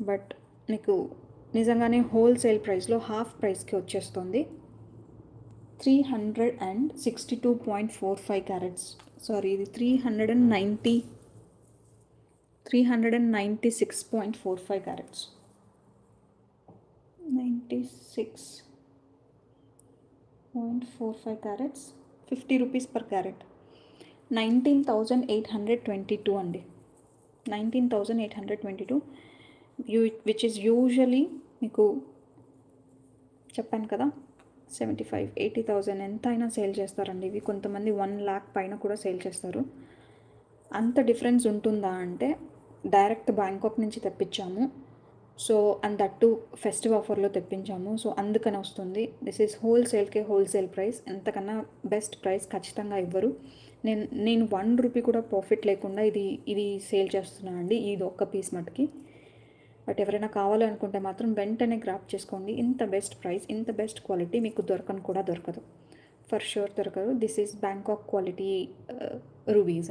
But మీకు నిజంగానే wholesale ప్రైస్లో హాఫ్ ప్రైస్కి వచ్చేస్తుంది. 362.45 క్యారెట్స్, సారీ ఇది 396.45 carats, 96.45 carats, 50 rupees per carat, 19,822 అండి. 19,822, విచ్ ఈజ్ యూజువలీ మీకు చెప్పాను కదా 75,000-80,000 ఎంత అయినా సేల్ చేస్తారండి ఇవి. కొంతమంది 1 lakh పైన కూడా సేల్ చేస్తారు. అంత డిఫరెన్స్ ఉంటుందా అంటే డైరెక్ట్ బ్యాంకాక్ నుంచి తెప్పించాము. సో అండ్ దట్టు ఫెస్టివ్ ఆఫర్లో తెప్పించాము. సో అందుకని వస్తుంది. This is wholesale price. ఎంతకన్నా బెస్ట్ ప్రైస్ ఖచ్చితంగా ఇవ్వరు. నేను 1 రూపీ కూడా ప్రాఫిట్ లేకుండా ఇది సేల్ చేస్తున్నాను అండి, ఇది ఒక్క పీస్ మటుకి. బట్ ఎవరైనా కావాలనుకుంటే మాత్రం వెంటనే గ్రాప్ చేసుకోండి. ఇంత బెస్ట్ ప్రైస్, ఇంత బెస్ట్ క్వాలిటీ మీకు దొరకదు, ఫర్ షూర్ దొరకదు. This is Bangkok quality rubies.